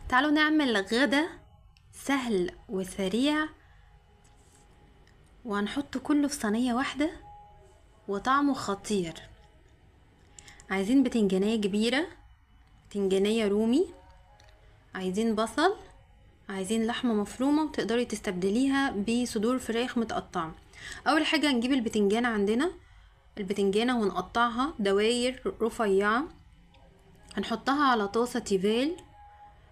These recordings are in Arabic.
تعالوا نعمل غدا سهل وسريع، وهنحط كله في صينية واحدة وطعمه خطير. عايزين بتنجانية كبيرة، بتنجانية رومي، عايزين بصل، عايزين لحمة مفرومة، وتقدري تستبدليها بصدور فراخ متقطعة. اول حاجة هنجيب البتنجان عندنا، البتنجانة ونقطعها دواير رفيعة، هنحطها على طاسة تيفال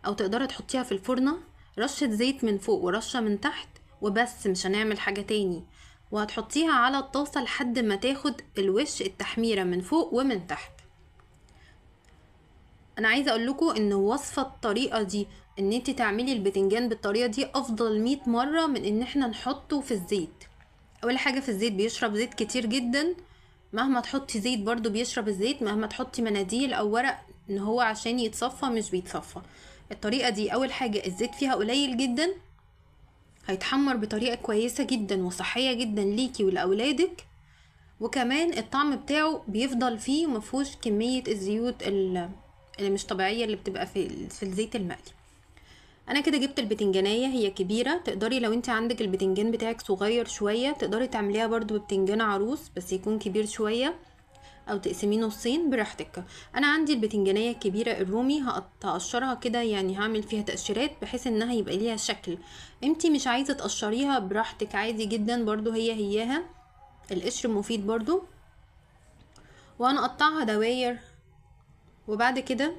او تقدري تحطيها في الفرنة، رشة زيت من فوق ورشة من تحت وبس، مش هنعمل حاجة تاني. وهتحطيها على الطاسة لحد ما تاخد الوش التحميرة من فوق ومن تحت. انا عايزة اقول لكم ان وصفة الطريقة دي، ان انت تعملي البتنجان بالطريقة دي افضل 100 مرة من ان احنا نحطه في الزيت. اول حاجة في الزيت بيشرب زيت كتير جدا، مهما تحطي زيت برضو بيشرب الزيت، مهما تحطي مناديل او ورق ان هو عشان يتصفى مش بيتصفى. الطريقة دي اول حاجة الزيت فيها قليل جدا، هيتحمر بطريقة كويسة جدا وصحية جدا ليكي ولأولادك، وكمان الطعم بتاعه بيفضل فيه ومفهوش كمية الزيوت اللي مش طبيعية اللي بتبقى في الزيت المقلي. انا كده جبت البتنجانية، هي كبيرة، تقدري لو انت عندك البتنجان بتاعك صغير شوية تقدري تعمليها برضو ببتنجان عروس بس يكون كبير شوية، او تقسميه نصين براحتك. انا عندي البتنجانيه الكبيره الرومي هقشرها كده، يعني هعمل فيها تقشيرات بحيث انها يبقى ليها شكل. انتي مش عايزه تقشريها براحتك عادي جدا، برضو هياها القشر مفيد برضو. وانا اقطعها دواير، وبعد كده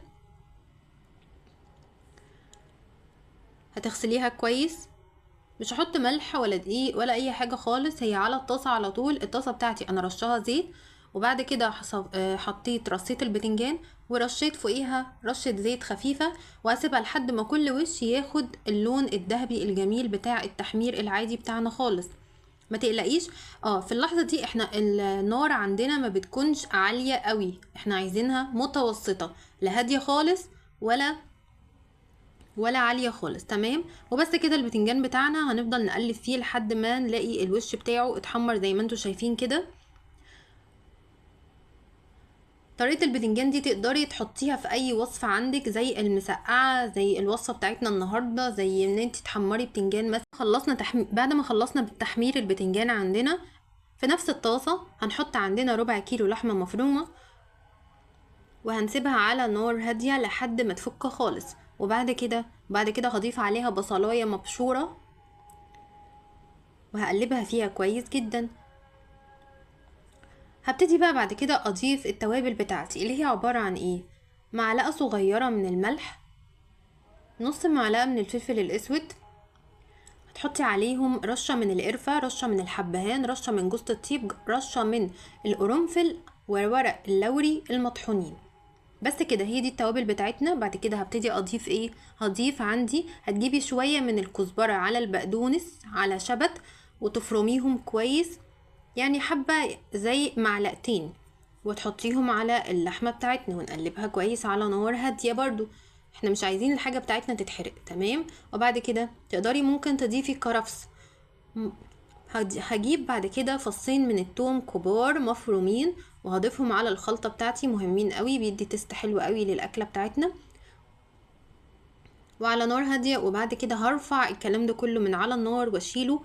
هتغسليها كويس، مش هحط ملح ولا دقيق ولا اي حاجه خالص، هي على الطاسه على طول. الطاسه بتاعتي انا رشها زيت، وبعد كده حطيت رصيت البتنجان ورشيت فوقيها رشه زيت خفيفه، واسيبها لحد ما كل وش ياخد اللون الذهبي الجميل بتاع التحمير العادي بتاعنا خالص. ما تقلقيش، في اللحظه دي احنا النار عندنا ما بتكونش عاليه قوي، احنا عايزينها متوسطه، لا هاديه خالص ولا عالية خالص. تمام، وبس كده. البتنجان بتاعنا هنفضل نقلب فيه لحد ما نلاقي الوش بتاعه اتحمر زي ما انتوا شايفين كده. طريقة البتنجان دي تقدري تحطيها في اي وصفة عندك، زي المسقعة، زي الوصفة بتاعتنا النهاردة، زي ان انت تحمري بتنجان مثلا. بعد ما خلصنا بالتحمير البتنجان عندنا، في نفس الطاسة هنحط عندنا ربع كيلو لحمة مفرومة، وهنسيبها على نار هادية لحد ما تفك خالص. وبعد كده هضيف عليها بصلاية مبشورة وهقلبها فيها كويس جدا. هبتدي بقى بعد كده اضيف التوابل بتاعتي اللي هي عبارة عن ايه: معلقة صغيرة من الملح، نص معلقة من الفلفل الاسود، هتحطي عليهم رشة من القرفة، رشة من الحبهان، رشة من جوز الطيب، رشة من القرنفل وورق اللوري المطحونين. بس كده، هي دي التوابل بتاعتنا. بعد كده هبتدي اضيف ايه؟ هضيف عندي، هتجيبي شوية من الكزبرة على البقدونس على شبت وتفرميهم كويس، يعني حبة زي معلقتين، وتحطيهم على اللحمة بتاعتنا ونقلبها كويس على نار هادية برضو، احنا مش عايزين الحاجة بتاعتنا تتحرق. تمام، وبعد كده تقدري ممكن تضيفي كرفس. هجيب بعد كده فصين من التوم كبار مفرومين وهضيفهم على الخلطة بتاعتي، مهمين قوي، بيدي تست حلو قوي للأكلة بتاعتنا، وعلى نار هادية. وبعد كده هرفع الكلام ده كله من على النار واشيله،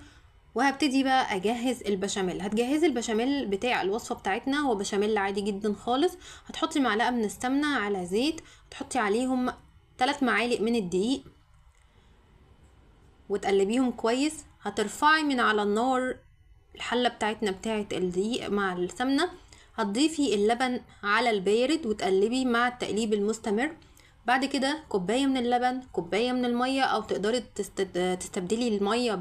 وهبتدي بقى اجهز البشاميل. هتجهزي البشاميل بتاع الوصفه بتاعتنا، هو بشاميل عادي جدا خالص. هتحطي معلقه من السمنه على زيت، تحطي عليهم 3 معالق من الدقيق وتقلبيهم كويس. هترفعي من على النار الحله بتاعتنا بتاعت الدقيق مع السمنه، هتضيفي اللبن على البارد وتقلبي مع التقليب المستمر. بعد كده كوبايه من اللبن، كوبايه من الميه، او تقدري تستبدلي الميه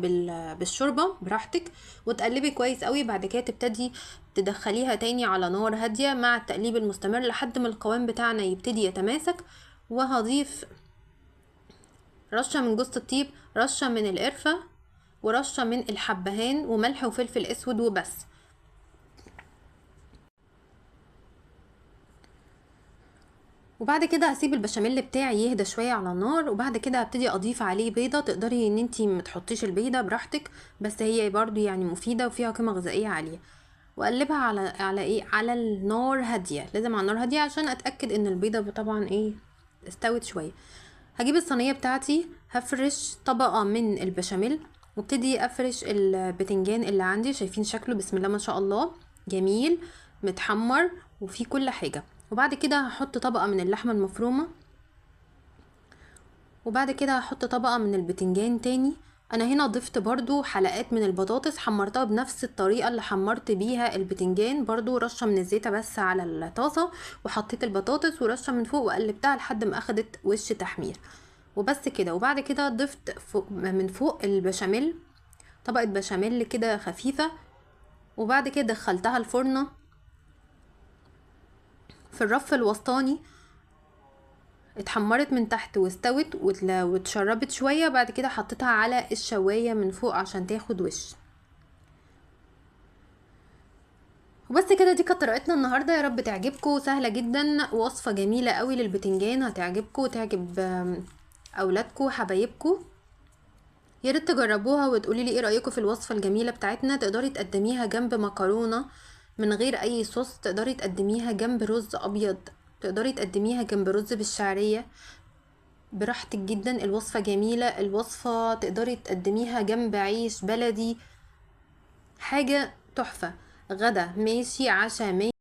بالشوربه براحتك، وتقلبي كويس قوي. بعد كده تبتدي تدخليها تاني على نار هاديه مع التقليب المستمر لحد ما القوام بتاعنا يبتدي يتماسك. وهضيف رشه من جوز الطيب، رشه من القرفه، ورشه من الحبهان، وملح وفلفل اسود وبس. وبعد كده هسيب البشاميل بتاعي يهدى شويه على النار، وبعد كده هبتدي اضيف عليه بيضه. تقدري ان انتي ما تحطيش البيضه براحتك، بس هي برضو يعني مفيده وفيها قيمه غذائيه عاليه. واقلبها على النار هاديه، لازم على النار هاديه عشان اتاكد ان البيضه طبعا استوت شويه. هجيب الصينية بتاعتي، هفرش طبقة من البشاميل وابتدي افرش البتنجان اللي عندي. شايفين شكله؟ بسم الله ما شاء الله، جميل متحمر وفيه كل حاجة. وبعد كده هحط طبقة من اللحمة المفرومة، وبعد كده هحط طبقة من البتنجان تاني. انا هنا ضفت برضو حلقات من البطاطس، حمرتها بنفس الطريقة اللي حمرت بيها البتنجان، برضو رشة من الزيت بس على الطاسة، وحطيت البطاطس ورشة من فوق وقلبتها لحد ما اخدت وش تحمير، وبس كده. وبعد كده ضفت من فوق البشاميل طبقة بشاميل كده خفيفة، وبعد كده دخلتها الفرن في الرف الوسطاني، اتحمرت من تحت واستوت واتشربت شوية. بعد كده حطيتها على الشواية من فوق عشان تاخد وش. وبس كده، دي كانت طريقتنا النهارده. يا رب تعجبكم، سهله جدا، وصفه جميله قوي للبتنجان، هتعجبكم وتعجب اولادكم حبايبكم. يا ريت تجربوها وتقولي لي ايه رايكم في الوصفه الجميله بتاعتنا. تقدري تقدميها جنب مكرونه من غير اي صوص، تقدري تقدميها جنب رز ابيض، تقدري تقدميها جنب رز بالشعريه، براحتك جدا. الوصفه جميله، الوصفه تقدري تقدميها جنب عيش بلدي، حاجه تحفه. غدا ماشي، عشاء ماشي.